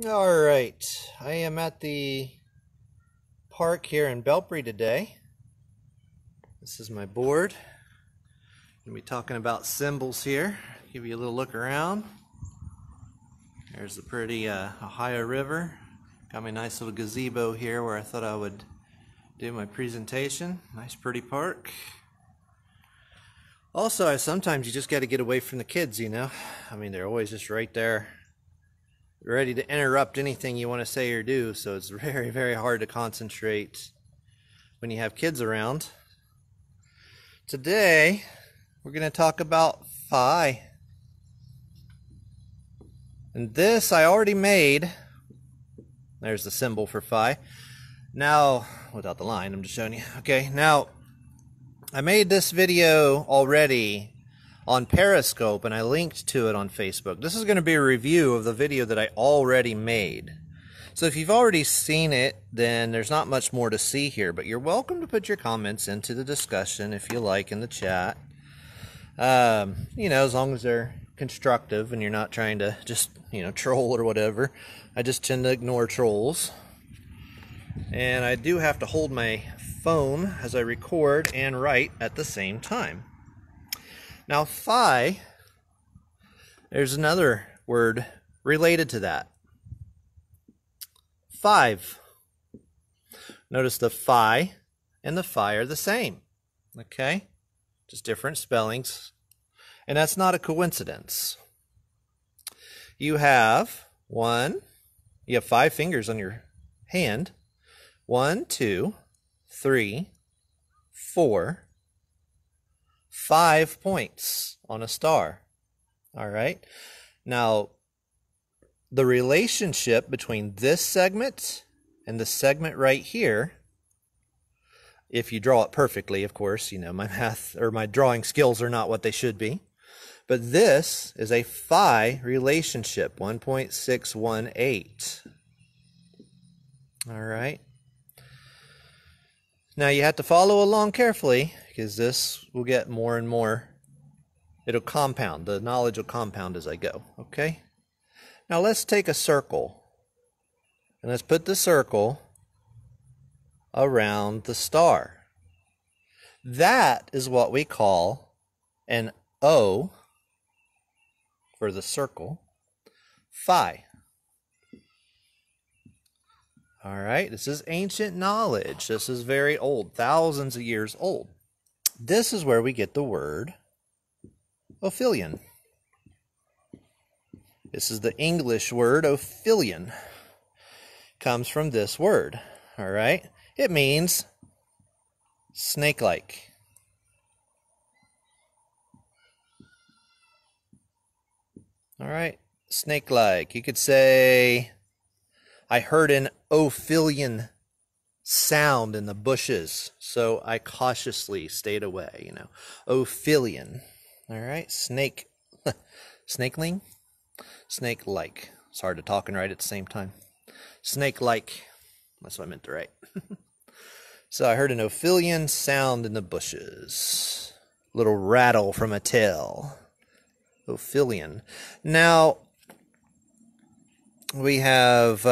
All right, I am at the park here in Belpre today. This is my board. I'm going to be talking about symbols here. Give you a little look around. There's the pretty Ohio River. Got my nice little gazebo here where I thought I would do my presentation. Nice pretty park. Also, sometimes you just got to get away from the kids, you know. I mean, they're always just right there, ready to interrupt anything you want to say or do, so it's very, very hard to concentrate when you have kids around. Today, we're going to talk about phi. And this I already made. There's the symbol for phi. Now, without the line, I'm just showing you. Okay, now, I made this video already on Periscope, and I linked to it on Facebook. This is going to be a review of the video that I already made. So if you've already seen it, then there's not much more to see here, but you're welcome to put your comments into the discussion if you like in the chat. You know, as long as they're constructive and you're not trying to just, you know, troll or whatever. I just tend to ignore trolls. And I do have to hold my phone as I record and write at the same time. Now, phi, there's another word related to that. 5. Notice the phi and the phi are the same. Okay? Just different spellings. And that's not a coincidence. You have 5 fingers on your hand. 1, 2, 3, 4, 5 points on a star. All right. Now, the relationship between this segment and the segment right here, if you draw it perfectly, of course, you know, my math or my drawing skills are not what they should be. But this is a phi relationship, 1.618. All right. Now you have to follow along carefully because this will get more and more, it'll compound, the knowledge will compound as I go, okay? Now let's take a circle and let's put the circle around the star. That is what we call an O for the circle, phi. All right, this is ancient knowledge. This is very old, thousands of years old. This is where we get the word Ophidian. This is the English word Ophidian. Comes from this word, all right? It means snake-like. All right, snake-like. You could say, I heard an Ophidian sound in the bushes, so I cautiously stayed away, you know. Ophidian. All right, snake. Snakeling? Snake-like. It's hard to talk and write at the same time. Snake-like. That's what I meant to write. So I heard an Ophidian sound in the bushes. Little rattle from a tail. Ophidian. Now, we have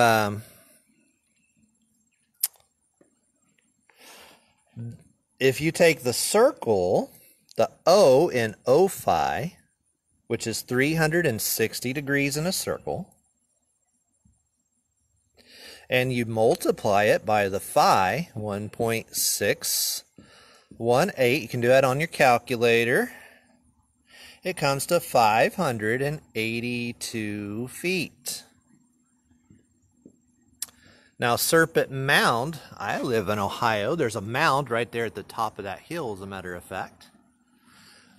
if you take the circle, the O in O-phi, which is 360 degrees in a circle, and you multiply it by the phi, 1.618, you can do that on your calculator. It comes to 582 feet. Now, Serpent Mound, I live in Ohio. There's a mound right there at the top of that hill, as a matter of fact.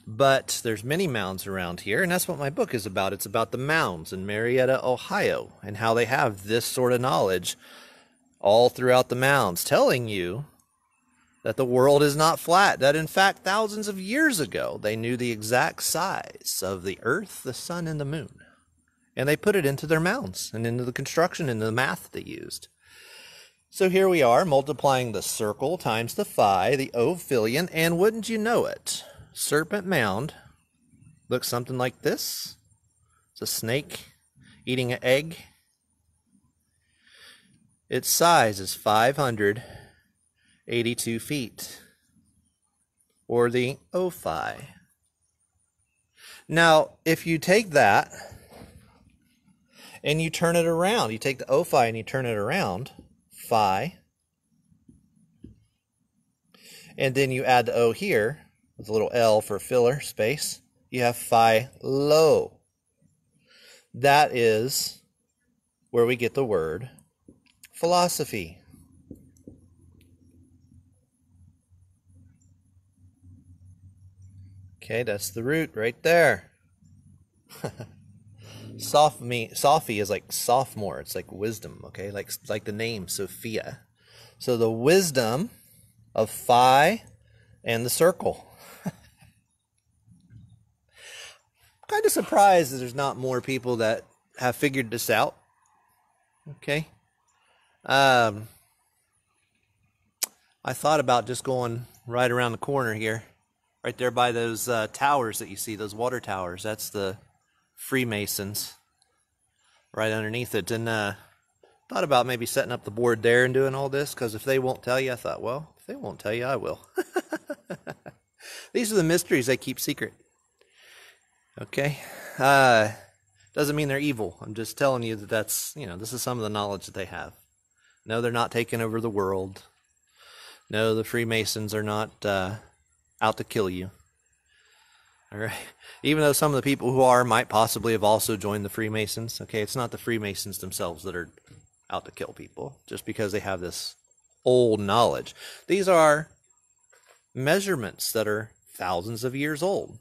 But there's many mounds around here, and that's what my book is about. It's about the mounds in Marietta, Ohio, and how they have this sort of knowledge all throughout the mounds, telling you that the world is not flat, that in fact thousands of years ago they knew the exact size of the earth, the sun, and the moon. And they put it into their mounds and into the construction and the math they used. So here we are multiplying the circle times the phi, the Ophidian, and wouldn't you know it, Serpent Mound looks something like this. It's a snake eating an egg. its size is 582 feet, or the Ophi. Now, if you take that and you turn it around, you take the Ophi and you turn it around, phi, and then you add the O here with a little L for filler space, you have phi lo. That is where we get the word philosophy. Okay, that's the root right there. Sophi is like sophomore. It's like wisdom, okay? Like the name Sophia. So the wisdom of phi and the circle. Kind of surprised that there's not more people that have figured this out. Okay. I thought about just going right around the corner here. Right there by those towers that you see, those water towers. That's the Freemasons right underneath it. And thought about maybe setting up the board there and doing all this, because if they won't tell you, I thought, well, if they won't tell you, I will. These are the mysteries they keep secret. Okay? Doesn't mean they're evil. I'm just telling you that that's, this is some of the knowledge that they have. No, they're not taking over the world. No, the Freemasons are not out to kill you. All right. Even though some of the people who are might possibly have also joined the Freemasons. Okay, it's not the Freemasons themselves that are out to kill people just because they have this old knowledge. These are measurements that are thousands of years old.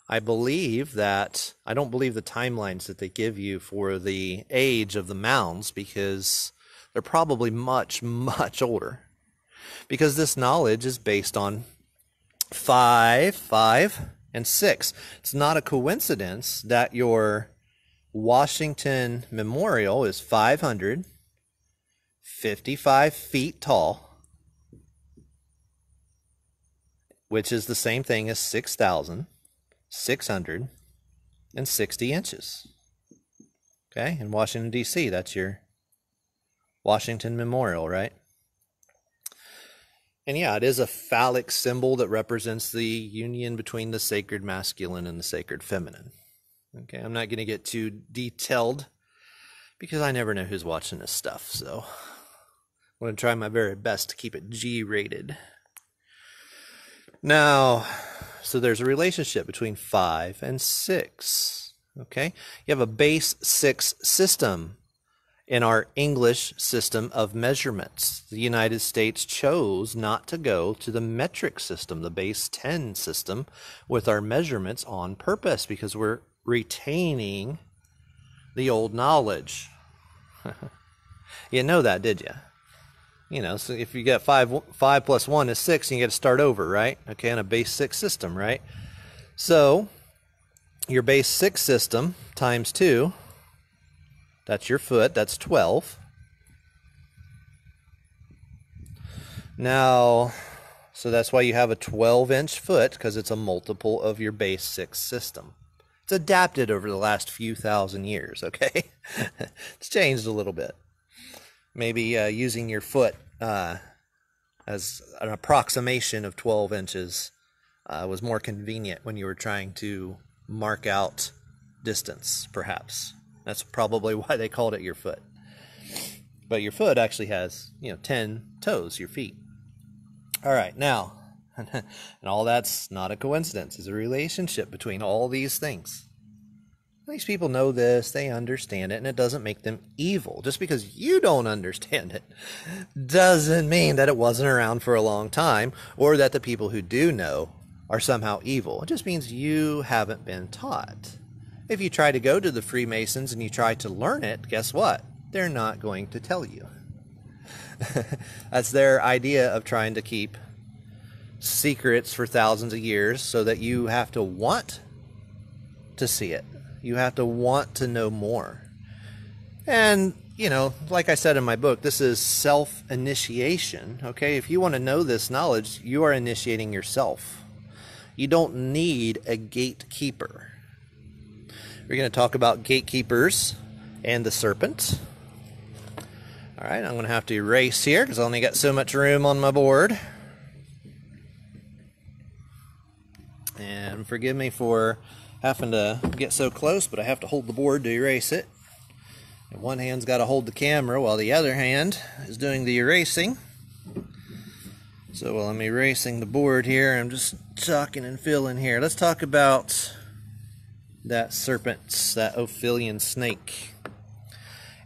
I don't believe the timelines that they give you for the age of the mounds, because they're probably much, much older. Because this knowledge is based on 5, and 6. It's not a coincidence that your Washington Memorial is 555 feet tall, which is the same thing as 6,660 inches. Okay, in Washington, D.C., that's your Washington Memorial, right? And yeah, it is a phallic symbol that represents the union between the sacred masculine and the sacred feminine. Okay, I'm not going to get too detailed because I never know who's watching this stuff. So I'm going to try my very best to keep it G-rated. Now, so there's a relationship between 5 and 6. Okay, you have a base 6 system. In our English system of measurements, the United States chose not to go to the metric system, the base 10 system, with our measurements on purpose, because we're retaining the old knowledge. You know that, did you? So if you get 5 plus 1 is 6, and you got to start over, right? Okay, on a base 6 system, right? So your base 6 system times 2, that's your foot, that's 12. Now, so that's why you have a 12-inch foot, because it's a multiple of your base 6 system. It's adapted over the last few thousand years, okay? It's changed a little bit. Maybe using your foot as an approximation of 12 inches was more convenient when you were trying to mark out distance, perhaps. That's probably why they called it your foot. But your foot actually has, 10 toes, your feet. All right, now, and all that's not a coincidence. There's a relationship between all these things. These people know this, they understand it, and it doesn't make them evil. Just because you don't understand it doesn't mean that it wasn't around for a long time, or that the people who do know are somehow evil. It just means you haven't been taught. If you try to go to the Freemasons and you try to learn it, guess what? They're not going to tell you. That's their idea of trying to keep secrets for thousands of years, so that you have to want to see it. You have to want to know more. And, like I said in my book, this is self-initiation. Okay, if you want to know this knowledge, you are initiating yourself. You don't need a gatekeeper. We're going to talk about gatekeepers and the serpent. All right, I'm going to have to erase here because I only got so much room on my board. And forgive me for having to get so close, but I have to hold the board to erase it. And one hand's got to hold the camera while the other hand is doing the erasing. So while I'm erasing the board here, I'm just talking and filling here. Let's talk about that serpent, that Ophidian snake.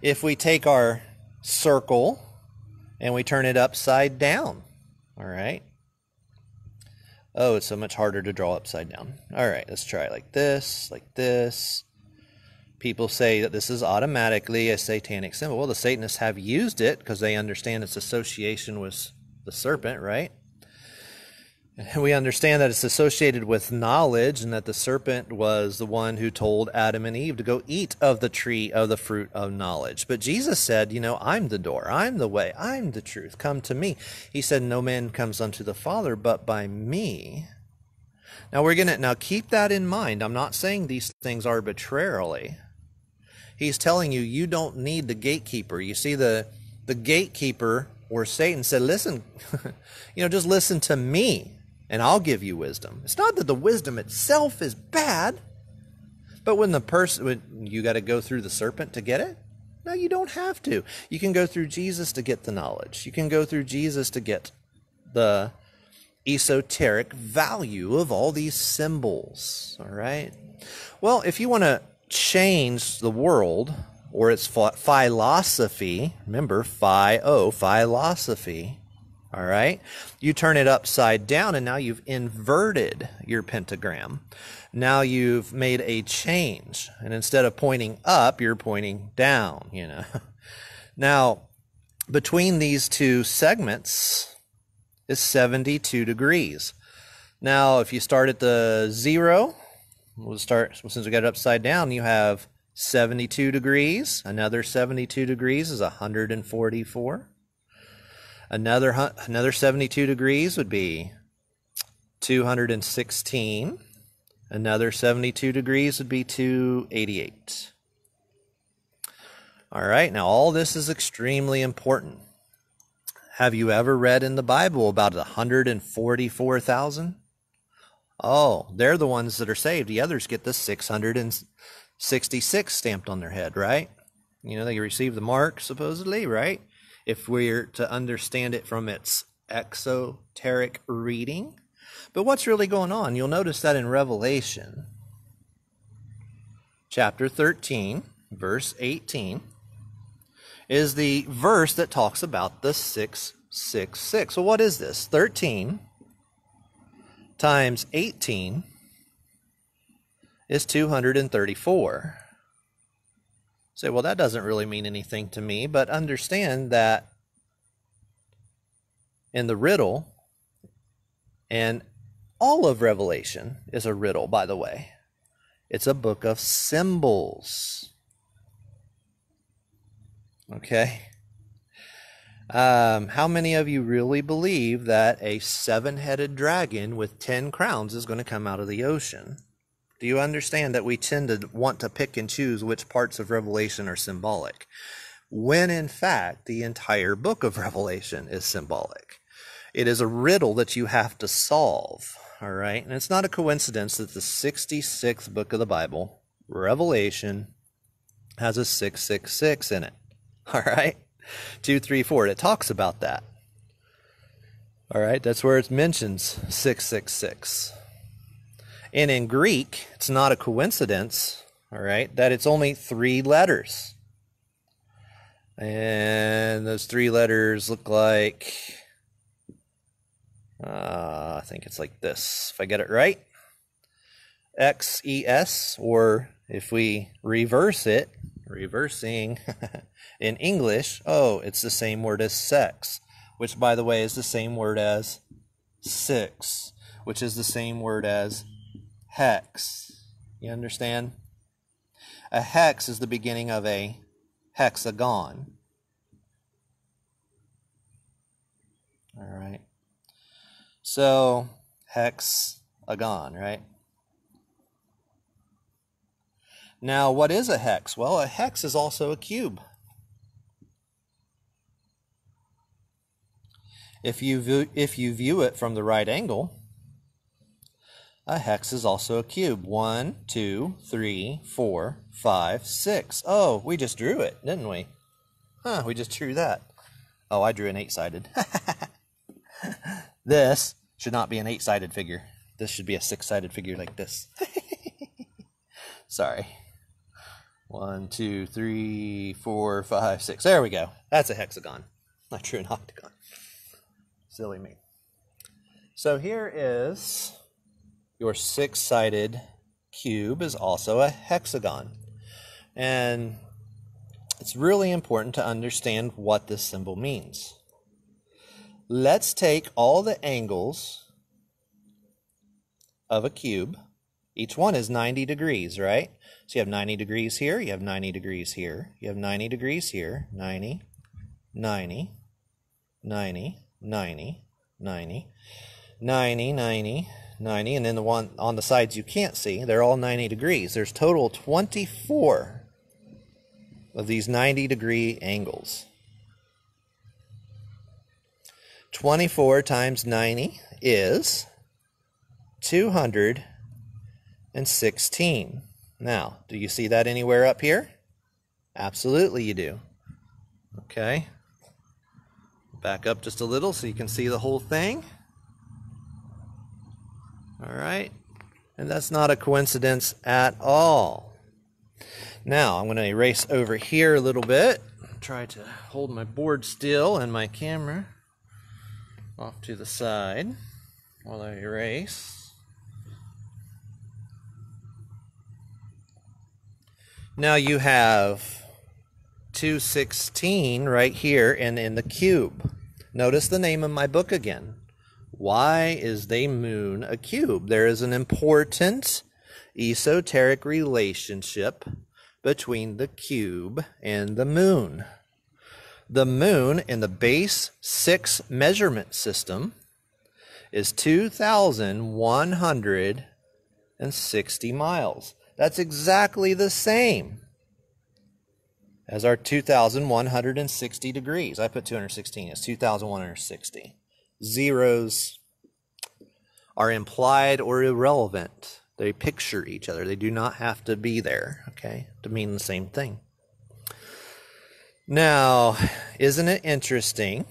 If we take our circle and we turn it upside down, all right? Oh, it's so much harder to draw upside down. All right, let's try it like this, like this. People say that this is automatically a satanic symbol. Well, the Satanists have used it because they understand its association with the serpent, right? And we understand that it's associated with knowledge and that the serpent was the one who told Adam and Eve to go eat of the tree of the fruit of knowledge. But Jesus said, you know, I'm the door, I'm the way, I'm the truth. Come to me. He said, no man comes unto the Father but by me. Now now keep that in mind. I'm not saying these things arbitrarily. He's telling you, you don't need the gatekeeper. You see, the gatekeeper or Satan said, listen, you know, just listen to me and I'll give you wisdom. It's not that the wisdom itself is bad, but when you got to go through the serpent to get it? No, you don't have to. You can go through Jesus to get the knowledge. You can go through Jesus to get the esoteric value of all these symbols, all right? Well, if you want to change the world or its philosophy, remember, philosophy, all right? You turn it upside down and now you've inverted your pentagram. Now you've made a change. And instead of pointing up, you're pointing down, you know. Now, between these two segments is 72 degrees. Now, if you start at the 0, since we got it upside down, you have 72 degrees. Another 72 degrees is 144. Another 72 degrees would be 216. Another 72 degrees would be 288. All right, now all this is extremely important. Have you ever read in the Bible about 144,000? Oh, they're the ones that are saved. The others get the 666 stamped on their head, right? You know, they receive the mark, supposedly, right? If we're to understand it from its exoteric reading. But what's really going on? You'll notice that in Revelation, chapter 13, verse 18, is the verse that talks about the 666. So what is this? 13 times 18 is 234. Say, well, that doesn't really mean anything to me, but understand that in the riddle, and all of Revelation is a riddle, by the way. It's a book of symbols. Okay? How many of you really believe that a 7-headed dragon with 10 crowns is going to come out of the ocean? Do you understand that we tend to want to pick and choose which parts of Revelation are symbolic, when in fact the entire book of Revelation is symbolic? It is a riddle that you have to solve, all right? And it's not a coincidence that the 66th book of the Bible, Revelation, has a 666 in it, all right? 2, 3, 4, it talks about that. All right, that's where it mentions 666. And in Greek, it's not a coincidence, all right, that it's only 3 letters. And those 3 letters look like, I think it's like this, if I get it right. X-E-S, or if we reverse it, reversing in English, oh, it's the same word as sex, which, by the way, is the same word as 6, which is the same word as hex. You understand? A hex is the beginning of a hexagon. All right. So, hexagon, right? Now, what is a hex? Well, a hex is also a cube. If you view it from the right angle, a hex is also a cube. 1, 2, 3, 4, 5, 6. Oh, we just drew it, didn't we? Huh, we just drew that. Oh, I drew an 8-sided. This should not be an 8-sided figure. This should be a 6-sided figure like this. Sorry. 1, 2, 3, 4, 5, 6. There we go. That's a hexagon. I drew an octagon. Silly me. So here is your 6-sided cube is also a hexagon. And it's really important to understand what this symbol means. Let's take all the angles of a cube. Each one is 90 degrees, right? So you have 90 degrees here, you have 90 degrees here, you have 90 degrees here, 90, 90, 90, 90, 90, 90, 90, 90, and then the one on the sides you can't see, they're all 90 degrees. There's total 24 of these 90-degree angles. 24 times 90 is 216. Now, do you see that anywhere up here? Absolutely you do. Okay. Back up just a little so you can see the whole thing. All right. And that's not a coincidence at all. Now, I'm going to erase over here a little bit. Try to hold my board still and my camera off to the side while I erase. Now you have 216 right here and in the cube. Notice the name of my book again. Why is the moon a cube? There is an important esoteric relationship between the cube and the moon. The moon in the base 6 measurement system is 2,160 miles. That's exactly the same as our 2,160 degrees. I put 216. It's 2,160. Zeros are implied or irrelevant. They picture each other. They do not have to be there, okay, to mean the same thing. Now, isn't it interesting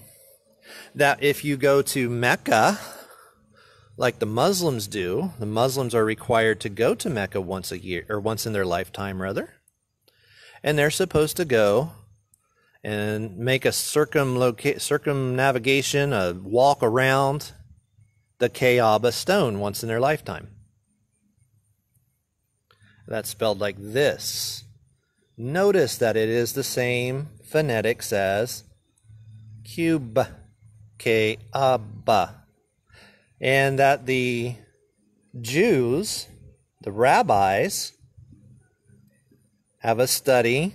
that if you go to Mecca, like the Muslims do, the Muslims are required to go to Mecca once a year, or once in their lifetime, rather, and they're supposed to go and make a circumnavigation, a walk around the Kaaba stone once in their lifetime. That's spelled like this. Notice that it is the same phonetics as cube, Kaaba, and that the Jews, the rabbis, have a study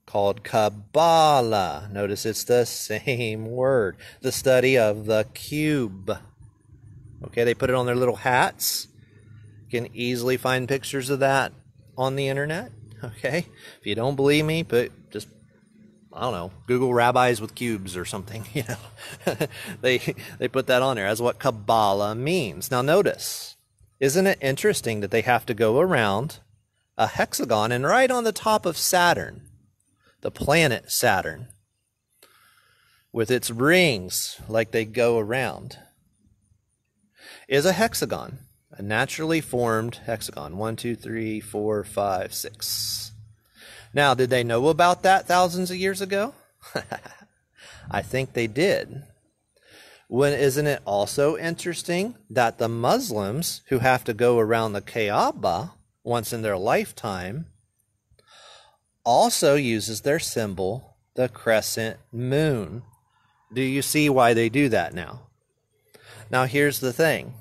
called Kabbalah. Notice it's the same word. The study of the cube. Okay, they put it on their little hats. You can easily find pictures of that on the internet. Okay, if you don't believe me, just, I don't know, Google rabbis with cubes or something. You know, they put that on there. That's what Kabbalah means. Now notice, isn't it interesting that they have to go around a hexagon, and right on the top of Saturn, the planet Saturn, with its rings like they go around, is a hexagon, a naturally formed hexagon. 1, 2, 3, 4, 5, 6. Now, did they know about that thousands of years ago? I think they did. Isn't it also interesting that the Muslims who have to go around the Kaaba once in their lifetime also uses their symbol, the crescent moon? Do you see why they do that now? Now here's the thing,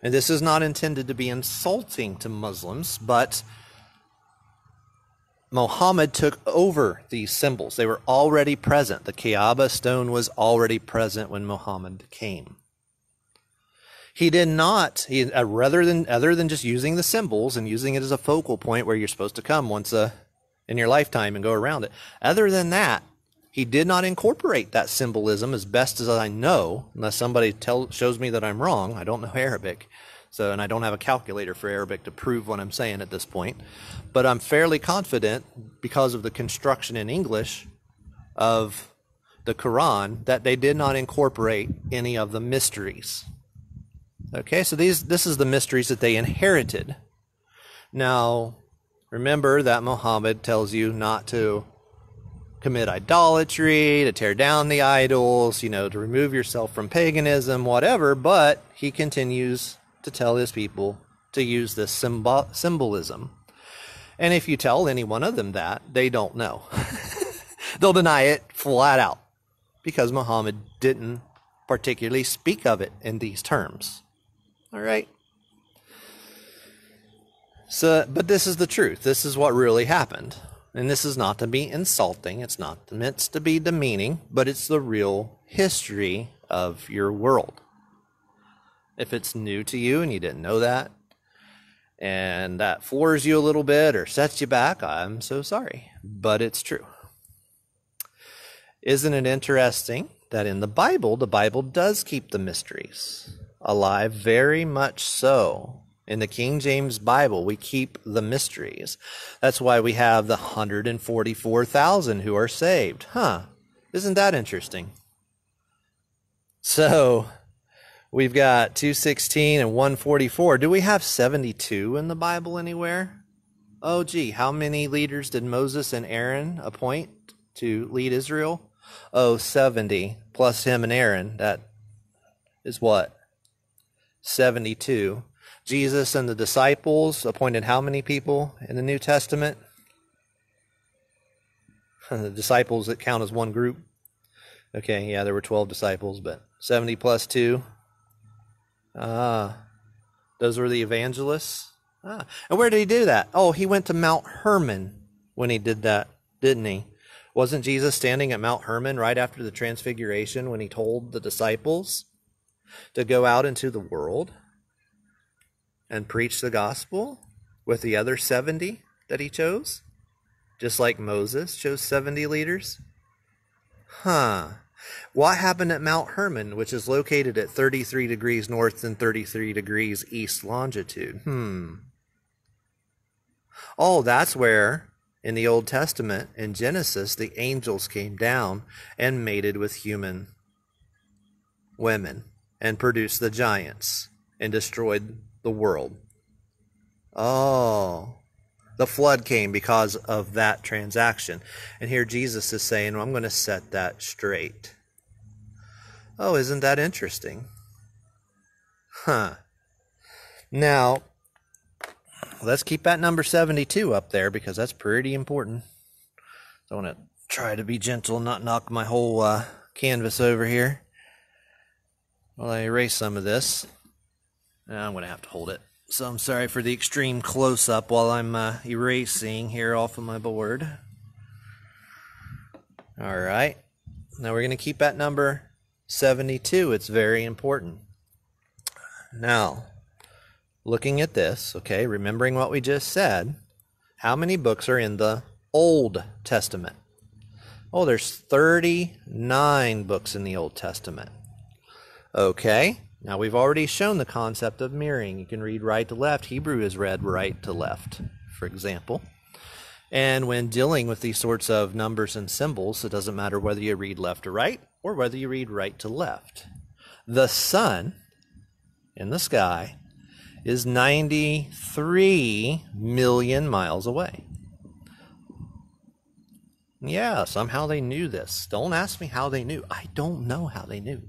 and this is not intended to be insulting to Muslims, but Muhammad took over these symbols. They were already present. The Kaaba stone was already present when Muhammad came. He did not, other than just using the symbols and using it as a focal point where you're supposed to come once in your lifetime and go around it. Other than that, he did not incorporate that symbolism, as best as I know, unless somebody shows me that I'm wrong. I don't know Arabic, and I don't have a calculator for Arabic to prove what I'm saying at this point. But I'm fairly confident, because of the construction in English of the Quran, that they did not incorporate any of the mysteries. Okay, so this is the mysteries that they inherited. Now, remember that Muhammad tells you not to commit idolatry, to tear down the idols, to remove yourself from paganism, whatever, but he continues to tell his people to use this symbolism. And if you tell any one of them that, they don't know. They'll deny it flat out, because Muhammad didn't particularly speak of it in these terms. All right? But this is the truth. This is what really happened. And this is not to be insulting. It's not meant to be demeaning, but it's the real history of your world. If it's new to you and you didn't know that, and that floors you a little bit or sets you back, I'm so sorry. But it's true. Isn't it interesting that in the Bible does keep the mysteries alive? Very much so. In the King James Bible, we keep the mysteries. That's why we have the 144,000 who are saved. Isn't that interesting? So, we've got 216 and 144. Do we have 72 in the Bible anywhere? Oh, gee, how many leaders did Moses and Aaron appoint to lead Israel? Oh, 70, plus him and Aaron. That is what? 72. Jesus and the disciples appointed how many people in the New Testament? The disciples that count as one group. Okay, yeah, there were 12 disciples, but 70 plus 2. Those were the evangelists. And where did he do that? Oh, he went to Mount Hermon when he did that, didn't he? Wasn't Jesus standing at Mount Hermon right after the Transfiguration when he told the disciples to go out into the world and preach the gospel with the other 70 that he chose? Just like Moses chose 70 leaders? What happened at Mount Hermon, which is located at 33 degrees north and 33 degrees east longitude? Oh, that's where, in the Old Testament, in Genesis, the angels came down and mated with human women and produced the giants and destroyed the world. Oh, the flood came because of that transaction. And here Jesus is saying, well, I'm going to set that straight. Oh, isn't that interesting? Now, let's keep that number 72 up there, because that's pretty important. I want to try to be gentle and not knock my whole canvas over here. Well, I erase some of this. I'm going to have to hold it. So I'm sorry for the extreme close-up while I'm erasing here off of my board. All right. Now we're going to keep that number 72. It's very important. Now, looking at this, okay, remembering what we just said, how many books are in the Old Testament? Oh, there's 39 books in the Old Testament. Okay. Now, we've already shown the concept of mirroring. You can read right to left. Hebrew is read right to left, for example. And when dealing with these sorts of numbers and symbols, it doesn't matter whether you read left to right or whether you read right to left. The sun in the sky is 93 million miles away. Yeah, somehow they knew this. Don't ask me how they knew. I don't know how they knew.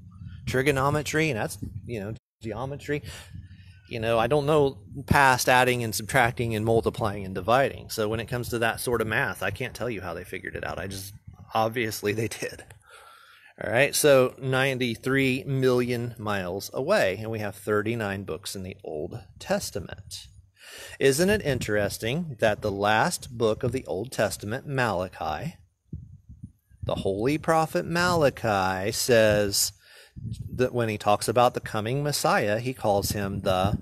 Trigonometry, and that's, geometry. I don't know past adding and subtracting and multiplying and dividing. So when it comes to that sort of math, I can't tell you how they figured it out. Obviously they did. All right, so 93 million miles away, and we have 39 books in the Old Testament. Isn't it interesting that the last book of the Old Testament, Malachi, the holy prophet Malachi, says that when he talks about the coming Messiah, he calls him the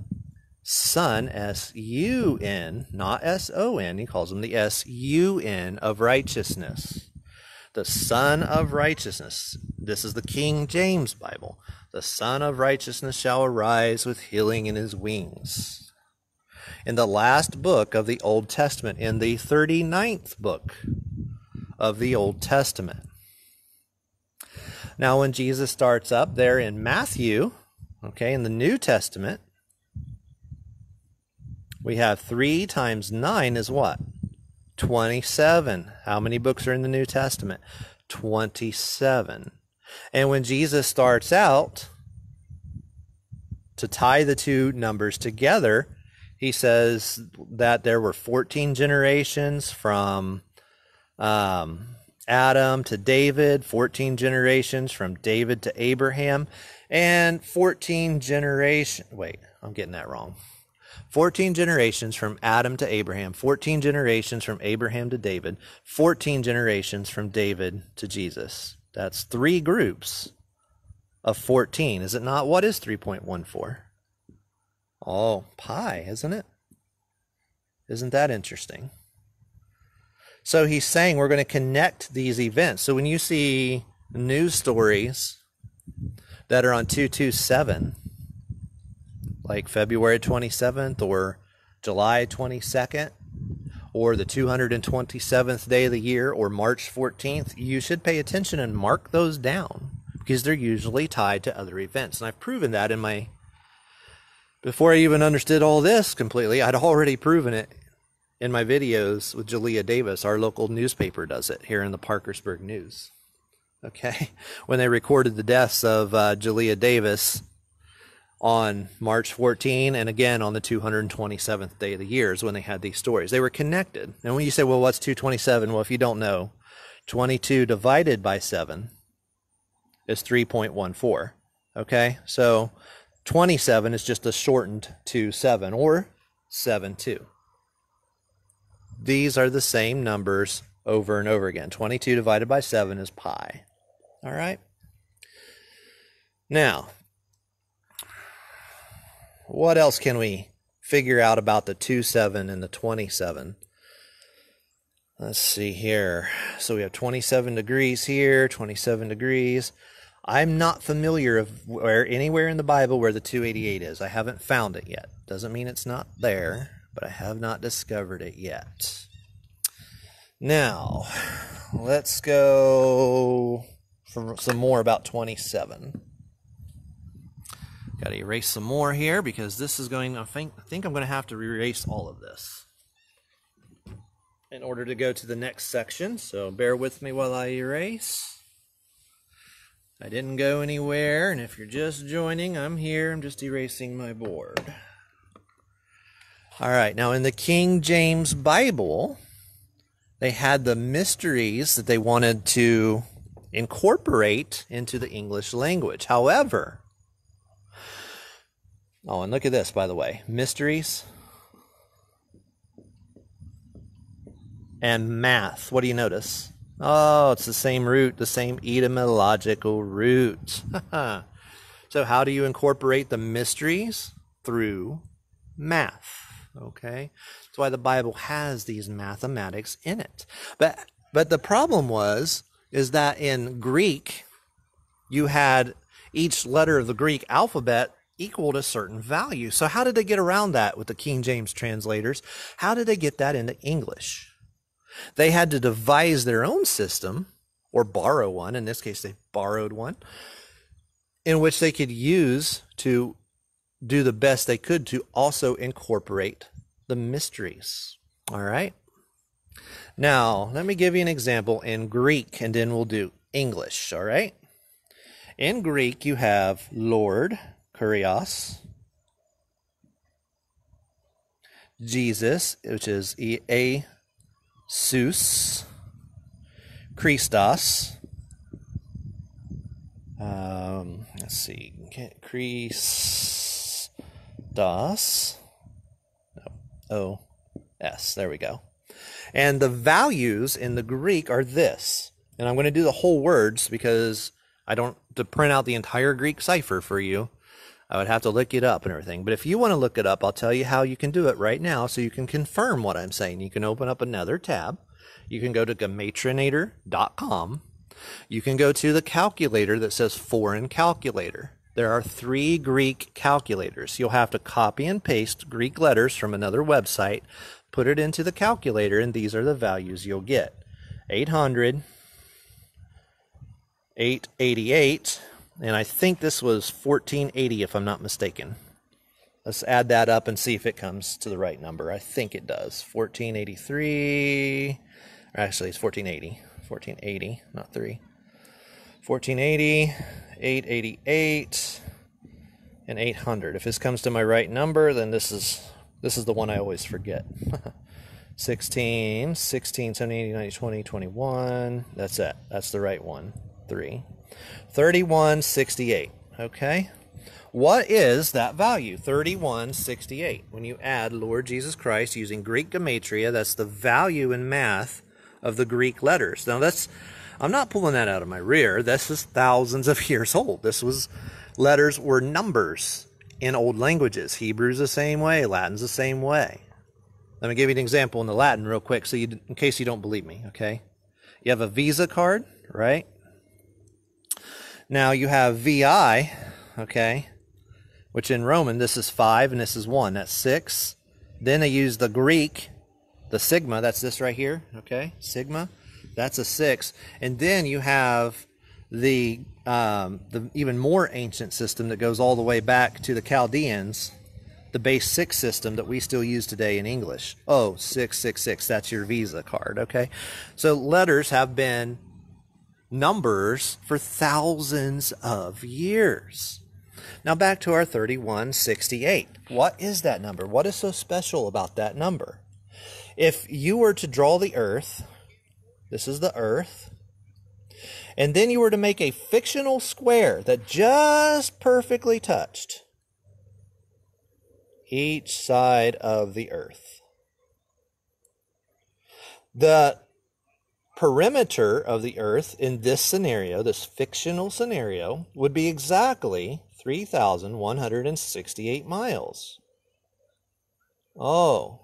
Son, S-U-N, not S-O-N. He calls him the S-U-N of righteousness. The Son of Righteousness. This is the King James Bible. The Son of Righteousness shall arise with healing in his wings. In the last book of the Old Testament, in the 39th book of the Old Testament. Now, when Jesus starts up there in Matthew, okay, in the New Testament, we have 3 times 9 is what? 27. How many books are in the New Testament? 27. And when Jesus starts out to tie the two numbers together, he says that there were 14 generations from Adam to David, 14 generations from David to Abraham, and 14 generations, wait, I'm getting that wrong. 14 generations from Adam to Abraham, 14 generations from Abraham to David, 14 generations from David to Jesus. That's 3 groups of 14, is it not? What is 3.14? Oh, pi, isn't it? Isn't that interesting? So he's saying we're going to connect these events. So when you see news stories that are on 227, like February 27th or July 22nd, or the 227th day of the year, or March 14th, you should pay attention and mark those down, because they're usually tied to other events. And I've proven that in my, before I even understood all this completely, I'd already proven it in my videos with Jalea Davis. Our local newspaper does it here in the Parkersburg News. Okay, when they recorded the deaths of Jalea Davis on March 14 and again on the 227th day of the year is when they had these stories. They were connected. And when you say, well, what's 227? Well, if you don't know, 22 divided by 7 is 3.14. Okay, so 27 is just a shortened 2-7 or 7-2. These are the same numbers over and over again. 22 divided by 7 is pi. All right. Now, what else can we figure out about the 2-7 and the 27? Let's see here. So we have 27 degrees here, 27 degrees. I'm not familiar of anywhere in the Bible where the 288 is. I haven't found it yet. Doesn't mean it's not there, but I have not discovered it yet. Now, let's go for some more about 27. Got to erase some more here because this is going, I think I'm going to have to erase all of this in order to go to the next section. So bear with me while I erase. I didn't go anywhere, and if you're just joining, I'm here. I'm just erasing my board. All right, now in the King James Bible, they had the mysteries that they wanted to incorporate into the English language. However, oh, and look at this, by the way. Mysteries and math. What do you notice? Oh, it's the same root, the same etymological root. So how do you incorporate the mysteries? Through math. Okay? That's why the Bible has these mathematics in it. But the problem is that in Greek, you had each letter of the Greek alphabet equaled a certain value. So how did they get around that with the King James translators? How did they get that into English? They had to devise their own system, or borrow one. In this case, they borrowed one, in which they could use to do the best they could to also incorporate the mysteries. All right. Now, let me give you an example in Greek, and then we'll do English. All right. In Greek, you have Lord, Kurios, Jesus, which is Iesus, Christos, let's see, Christos, no, O-S, there we go. And the values in the Greek are this, and I'm going to do the whole words because I don't, to print out the entire Greek cipher for you, I would have to look it up and everything. But if you want to look it up, I'll tell you how you can do it right now so you can confirm what I'm saying. You can open up another tab You can go to gematrinator.com. You can go to the calculator that says foreign calculator. There are 3 Greek calculators. You'll have to copy and paste Greek letters from another website, put it into the calculator, and these are the values you'll get. 800, 888, and I think this was 1480 if I'm not mistaken. Let's add that up and see if it comes to the right number. I think it does. 1483, or actually it's 1480. 1480, not 3. 1480, 888, and 800. If this comes to my right number, then this is the one I always forget. 16, 17, 18, 19, 20, 21. That's it. That's the right one. 3. 3168. Okay? What is that value? 3168. When you add Lord Jesus Christ using Greek gematria, that's the value in math of the Greek letters. Now I'm not pulling that out of my rear. This is thousands of years old. Letters were numbers in old languages. Hebrew's the same way. Latin's the same way. Let me give you an example in the Latin real quick, in case you don't believe me, okay? You have a Visa card, right? Now you have VI, okay? Which in Roman, this is 5 and this is 1. That's 6. Then they use the Greek, the sigma, that's this right here, okay? Sigma, that's a 6. And then you have the even more ancient system that goes all the way back to the Chaldeans, the base 6 system that we still use today in English. Oh, 666, that's your Visa card, okay? So letters have been numbers for thousands of years. Now back to our 3168. What is that number? What is so special about that number? If you were to draw the earth, this is the earth, and then you were to make a fictional square that just perfectly touched each side of the earth. The perimeter of the earth in this scenario, this fictional scenario, would be exactly 3,168 miles. Oh,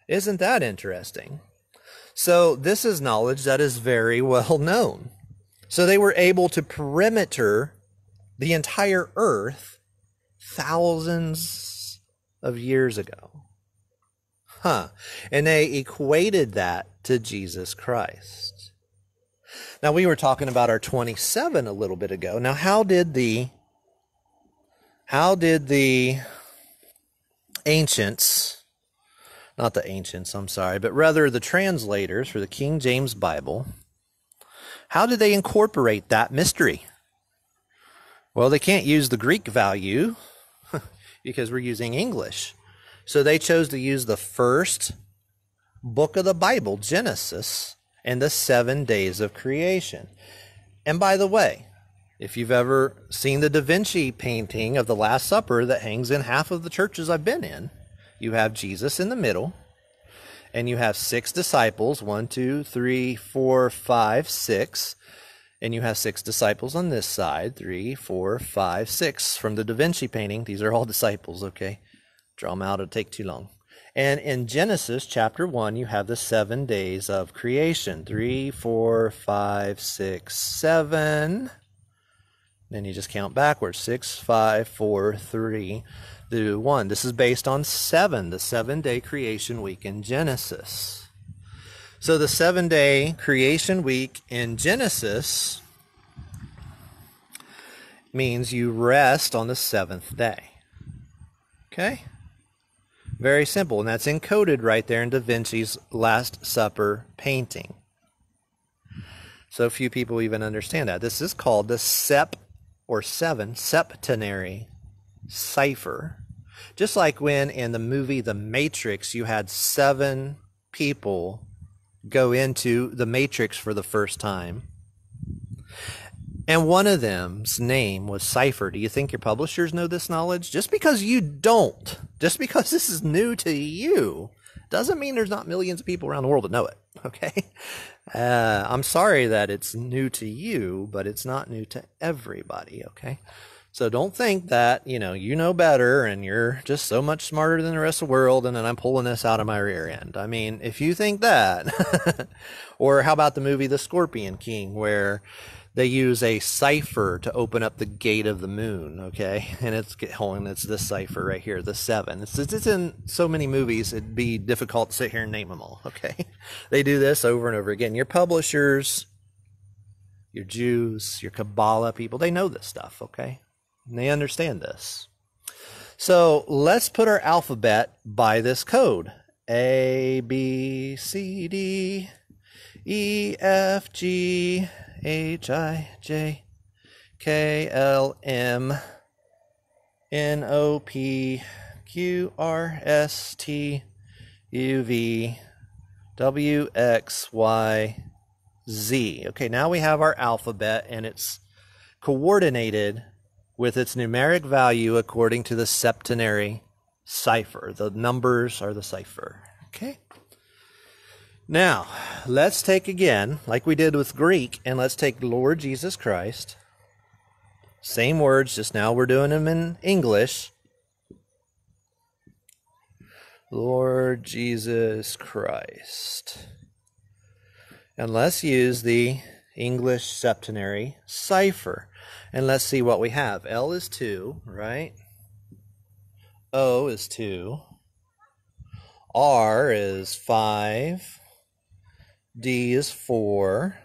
isn't that interesting? So this is knowledge that is very well known. So they were able to perimeter the entire earth thousands of years ago. And they equated that to Jesus Christ. Now we were talking about our 27 a little bit ago. Now how did the ancients, not the ancients, I'm sorry, but rather the translators for the King James Bible, how did they incorporate that mystery? Well, they can't use the Greek value because we're using English. So they chose to use the first book of the Bible, Genesis, and the 7 days of creation. And by the way, if you've ever seen the Da Vinci painting of the Last Supper that hangs in half of the churches I've been in, you have Jesus in the middle, and you have 6 disciples, 1, 2, 3, 4, 5, 6, and you have 6 disciples on this side, 3, 4, 5, 6. From the Da Vinci painting, these are all disciples, okay? Draw them out, it'll take too long. And in Genesis chapter 1, you have the 7 days of creation. 3, 4, 5, 6, 7. Then you just count backwards. 6, 5, 4, 3, 2, 1. This is based on 7, the 7-day creation week in Genesis. So the 7-day creation week in Genesis means you rest on the 7th day. Okay? Very simple, and that's encoded right there in Da Vinci's Last Supper painting. So few people even understand that. This is called the septenary cipher. Just like when in the movie The Matrix, you had 7 people go into the Matrix for the first time, and one of them's name was Cypher. Do you think your publishers know this knowledge? Just because you don't, just because this is new to you, doesn't mean there's not millions of people around the world that know it, okay? I'm sorry that it's new to you, but it's not new to everybody, okay? So don't think that, you know better and you're just so much smarter than the rest of the world and then I'm pulling this out of my rear end. I mean, if you think that, or how about the movie The Scorpion King, where they use a cipher to open up the gate of the moon, okay? And it's this cipher right here, the 7. It's in so many movies, it'd be difficult to sit here and name them all, okay? They do this over and over again. Your publishers, your Jews, your Kabbalah people, they know this stuff, okay? And they understand this. So let's put our alphabet by this code. A, B, C, D, E, F, G, H, I, J, K, L, M, N, O, P, Q, R, S, T, U, V, W, X, Y, Z. Okay, now we have our alphabet and it's coordinated with its numeric value according to the septenary cipher. The numbers are the cipher. Okay. Now, let's take again, like we did with Greek, and let's take Lord Jesus Christ. Same words, just now we're doing them in English. Lord Jesus Christ. And let's use the English septenary cipher. And let's see what we have. L is 2, right? O is 2. R is 5. D is 4.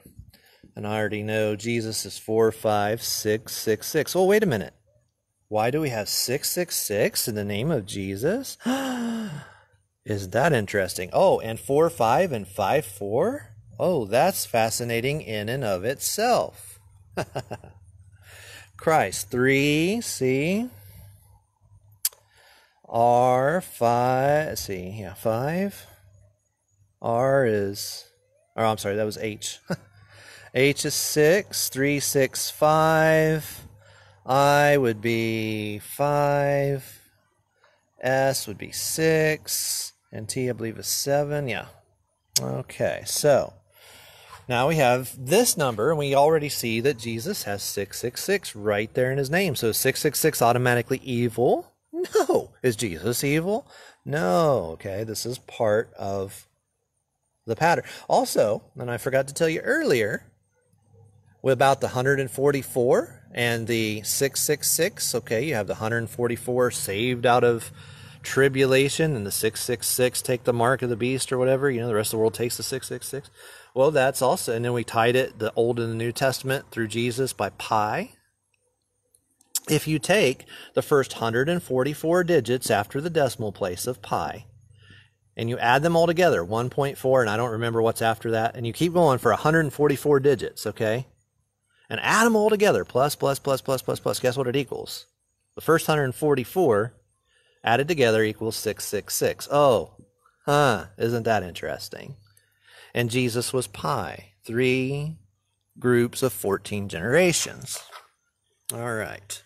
And I already know Jesus is 4, 5, 6, 6, 6. Well, wait a minute. Why do we have 666 in the name of Jesus? Isn't that interesting? Oh, and 4, 5, and 5, 4? Oh, that's fascinating in and of itself. Christ, 3, see? R, 5, see, yeah, 5. R is, oh, I'm sorry, that was H. H is 6, 3, 6, 5. I would be 5. S would be 6. And T, I believe, is 7. Yeah. Okay, so now we have this number, and we already see that Jesus has 666 right there in his name. So is 666 automatically evil? No. Is Jesus evil? No. Okay, this is part of the pattern. Also, and I forgot to tell you earlier, about the 144 and the 666. Okay, you have the 144 saved out of tribulation, and the 666 take the mark of the beast or whatever. You know, the rest of the world takes the 666. Well, that's also, and then we tied it, the Old and the New Testament, through Jesus by pi. If you take the first 144 digits after the decimal place of pi, and you add them all together, 1.4, and I don't remember what's after that, and you keep going for 144 digits, okay? And add them all together, plus, plus, plus, plus, plus, plus. Guess what it equals? The first 144 added together equals 666. Oh, isn't that interesting? And Jesus was pi, 3 groups of 14 generations. All right.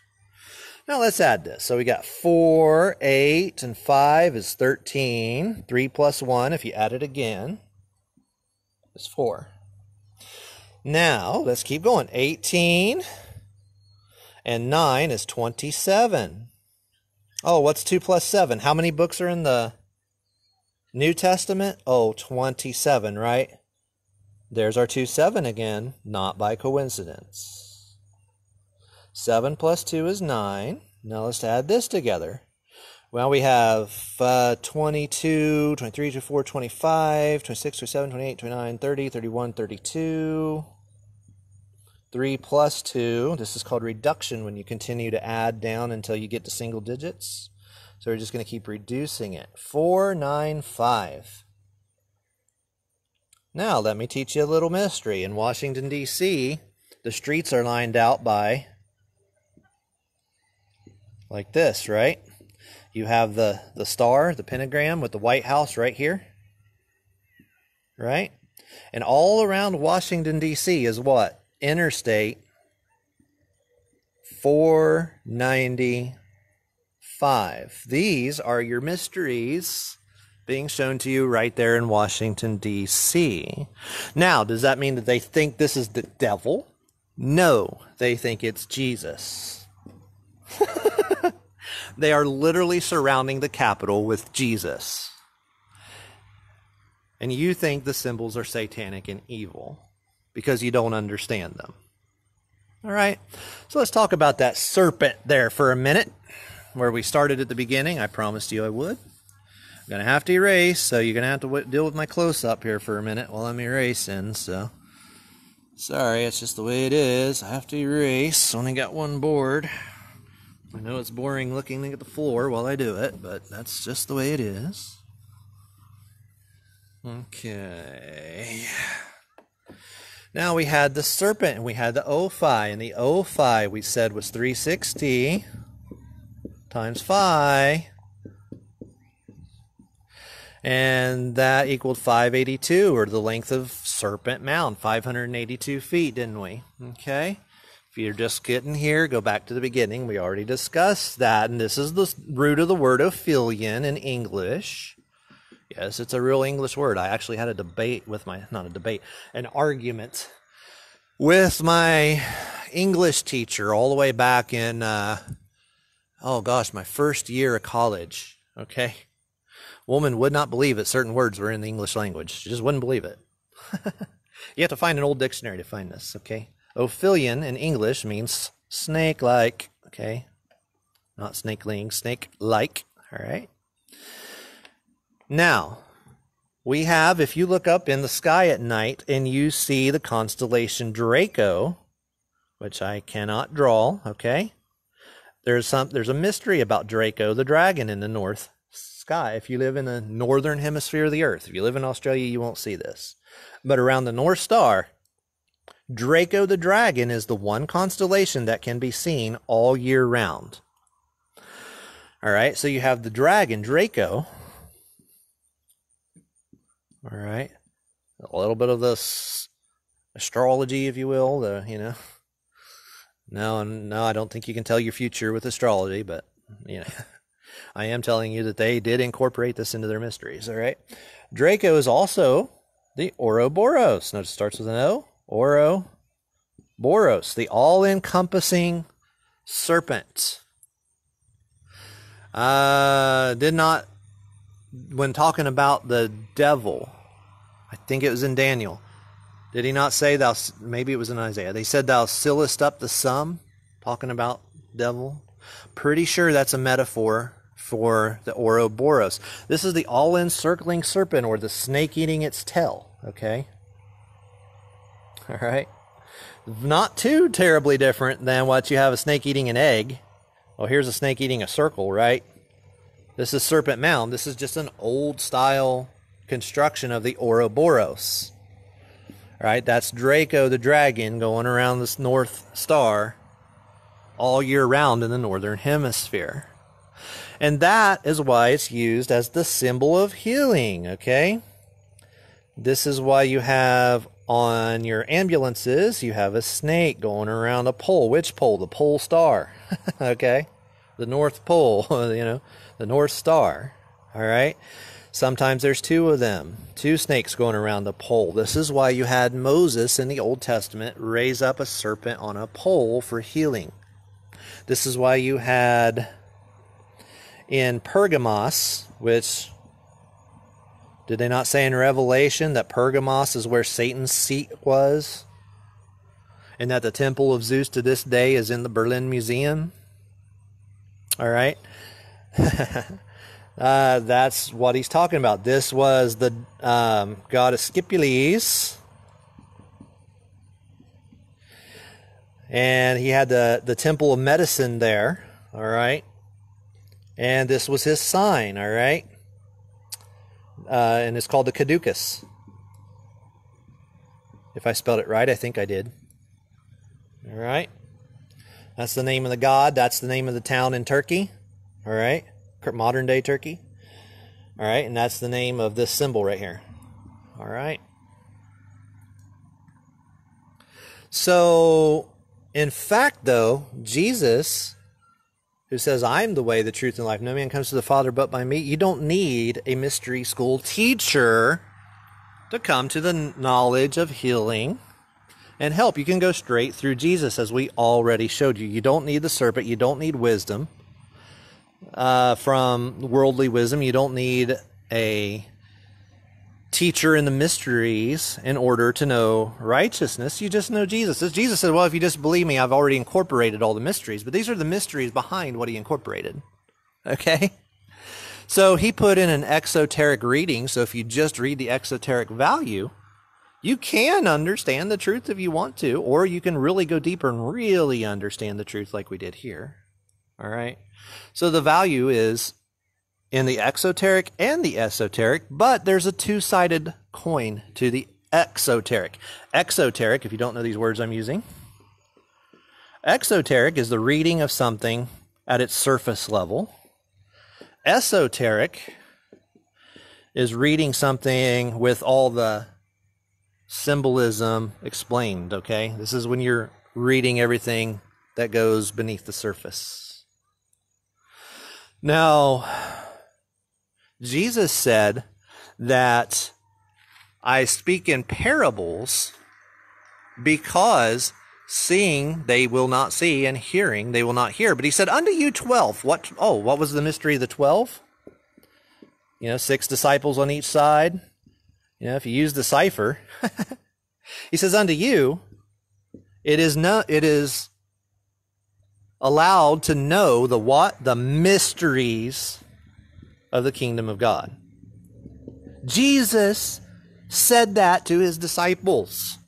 Now let's add this. So we got 4, 8, and 5 is 13. 3 plus 1, if you add it again, is 4. Now, let's keep going. 18 and 9 is 27. Oh, what's 2 plus 7? How many books are in the New Testament? Oh, 27, right? There's our 27 again, not by coincidence. 7 plus 2 is 9. Now let's add this together. Well, we have 22, 23, 24, 25, 26, 27, 28, 29, 30, 31, 32. 3 plus 2. This is called reduction when you continue to add down until you get to single digits. So we're just going to keep reducing it. 4, 9, 5. Now, let me teach you a little mystery. In Washington, D.C., the streets are lined out by, like this, right? You have the star, the pentagram with the White House right here, right? And all around Washington, D.C. is what? Interstate 495. These are your mysteries being shown to you right there in Washington, D.C. Now, does that mean that they think this is the devil? No, they think it's Jesus. They are literally surrounding the Capitol with Jesus. And you think the symbols are satanic and evil because you don't understand them. All right, so let's talk about that serpent there for a minute, where we started at the beginning. I promised you I would. I'm going to have to erase, so you're going to have to deal with my close-up here for a minute while I'm erasing, so sorry, it's just the way it is. I have to erase. Only got one board. I know it's boring looking at the floor while I do it, but that's just the way it is. Okay. Now we had the serpent, and we had the Ophi, and the Ophi we said was 360 times phi, and that equaled 582, or the length of Serpent Mound, 582 feet, didn't we? Okay. If you're just getting here, go back to the beginning. We already discussed that, and this is the root of the word Ophelion in English. Yes, it's a real English word. I actually had a debate with an argument with my English teacher all the way back in, my first year of college, okay? Woman would not believe that certain words were in the English language. She just wouldn't believe it. You have to find an old dictionary to find this, okay? Ophelion in English means snake-like, okay? Not snakeling, snake-like, all right? Now, we have, if you look up in the sky at night and you see the constellation Draco, which I cannot draw, okay? There's a mystery about Draco the Dragon in the north sky. If you live in the northern hemisphere of the earth, if you live in Australia, you won't see this. But around the North Star, Draco the Dragon is the one constellation that can be seen all year round. All right, so you have the dragon, Draco. All right, a little bit of this astrology, if you will, No, I don't think you can tell your future with astrology, but, I am telling you that they did incorporate this into their mysteries, all right? Draco is also the Ouroboros. Notice it starts with an O. Ouroboros, the all-encompassing serpent. When talking about the devil, I think it was in Daniel, did he not say maybe it was in Isaiah, they said thou sealest up the sum, talking about devil? Pretty sure that's a metaphor for the Ouroboros. This is the all-encircling serpent, or the snake eating its tail, okay? All right? Not too terribly different than what you have a snake eating an egg. Well, here's a snake eating a circle, right? This is Serpent Mound. This is just an old-style construction of the Ouroboros. All right, that's Draco the Dragon going around this North Star all year round in the Northern Hemisphere. And that is why it's used as the symbol of healing, okay? This is why you have on your ambulances, you have a snake going around a pole. Which pole? The pole star, okay? The North Pole, the North Star, all right? Sometimes there's two of them, two snakes going around the pole. This is why you had Moses in the Old Testament raise up a serpent on a pole for healing. This is why you had in Pergamos, which, did they not say in Revelation that Pergamos is where Satan's seat was? And that the temple of Zeus to this day is in the Berlin Museum? All right. That's what he's talking about. This was the god Aescipules. And he had the temple of medicine there. All right. And this was his sign. All right. And it's called the Cadeucus. If I spelled it right, I think I did. All right. That's the name of the god. That's the name of the town in Turkey. All right. Modern day Turkey. All right. And that's the name of this symbol right here. All right. So, in fact, though, Jesus, who says, I'm the way, the truth, and life, no man comes to the Father but by me, you don't need a mystery school teacher to come to the knowledge of healing and help. You can go straight through Jesus, as we already showed you. You don't need the serpent. You don't need wisdom from worldly wisdom. You don't need a teacher in the mysteries in order to know righteousness. You just know Jesus. As Jesus said, well, if you just believe me, I've already incorporated all the mysteries. But these are the mysteries behind what he incorporated. Okay? So he put in an exoteric reading. So if you just read the exoteric value, you can understand the truth if you want to, or you can really go deeper and really understand the truth like we did here. All right? So the value is in the exoteric and the esoteric, but there's a two-sided coin to the exoteric. Exoteric, if you don't know these words I'm using, exoteric is the reading of something at its surface level. Esoteric is reading something with all the symbolism explained, okay? This is when you're reading everything that goes beneath the surface. Now, Jesus said that I speak in parables because seeing they will not see and hearing they will not hear. But he said, unto you 12. What was the mystery of the 12? 6 disciples on each side. If you use the cipher, he says, unto you, it is allowed to know the what? The mysteries of the kingdom of God. Jesus said that to his disciples.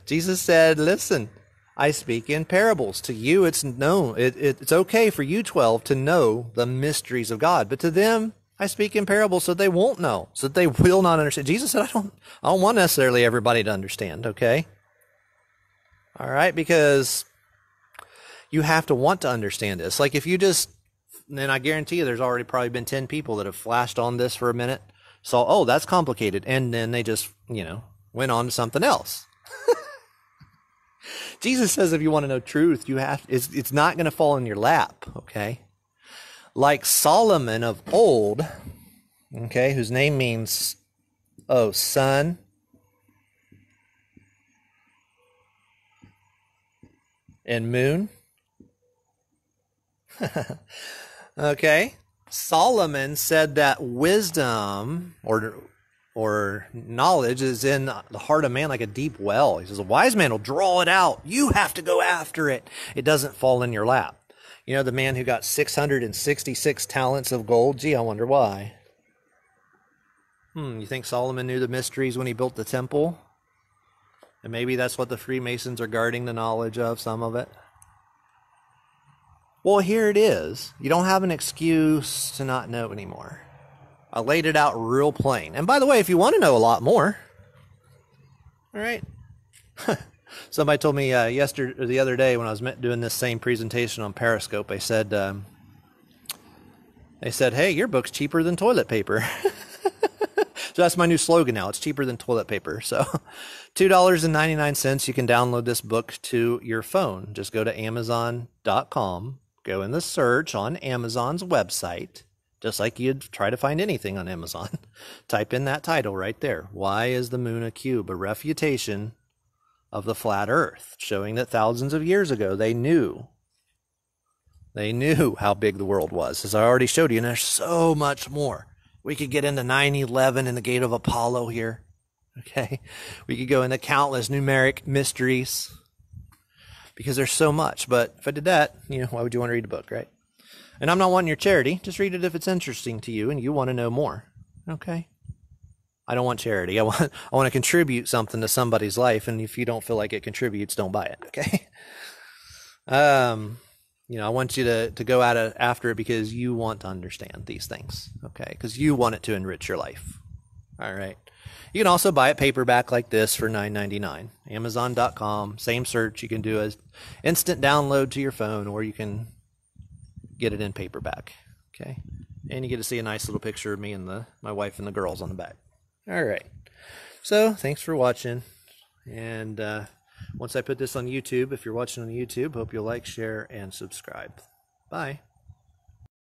Jesus said, listen, I speak in parables. To you, it's known. It's okay for you 12 to know the mysteries of God. But to them, I speak in parables so they won't know, so that they will not understand. Jesus said, I don't want necessarily everybody to understand, okay? All right, because you have to want to understand this. Like if you just, then I guarantee you there's already probably been 10 people that have flashed on this for a minute, saw, oh, that's complicated, and then they just, went on to something else. Jesus says if you want to know truth, it's not going to fall in your lap, okay? Like Solomon of old, okay, whose name means, sun and moon. Okay, Solomon said that wisdom or knowledge is in the heart of man like a deep well. He says a wise man will draw it out. You have to go after it. It doesn't fall in your lap. The man who got 666 talents of gold. Gee, I wonder why. You think Solomon knew the mysteries when he built the temple? And maybe that's what the Freemasons are guarding the knowledge of, some of it. Well, here it is. You don't have an excuse to not know anymore. I laid it out real plain. And by the way, if you want to know a lot more, all right. Somebody told me the other day when I was doing this same presentation on Periscope, they said, hey, your book's cheaper than toilet paper. So that's my new slogan now. It's cheaper than toilet paper. So $2.99, you can download this book to your phone. Just go to Amazon.com. Go in the search on Amazon's website, just like you'd try to find anything on Amazon. Type in that title right there. Why is the moon a cube? A refutation of the flat earth, showing that thousands of years ago they knew how big the world was. As I already showed you, and there's so much more. We could get into 9/11 and the gate of Apollo here. Okay? We could go into countless numeric mysteries, because there's so much. But if I did that, why would you want to read a book, right? And I'm not wanting your charity. Just read it if it's interesting to you and you want to know more. Okay? I don't want charity. I want to contribute something to somebody's life, and if you don't feel like it contributes, don't buy it, okay? I want you to go after it because you want to understand these things, okay? Because you want it to enrich your life. All right. You can also buy it paperback like this for $9.99. Amazon.com, same search. You can do an instant download to your phone, or you can get it in paperback. Okay, and you get to see a nice little picture of me and my wife and the girls on the back. All right. So thanks for watching. And once I put this on YouTube, if you're watching on YouTube, hope you'll like, share, and subscribe. Bye.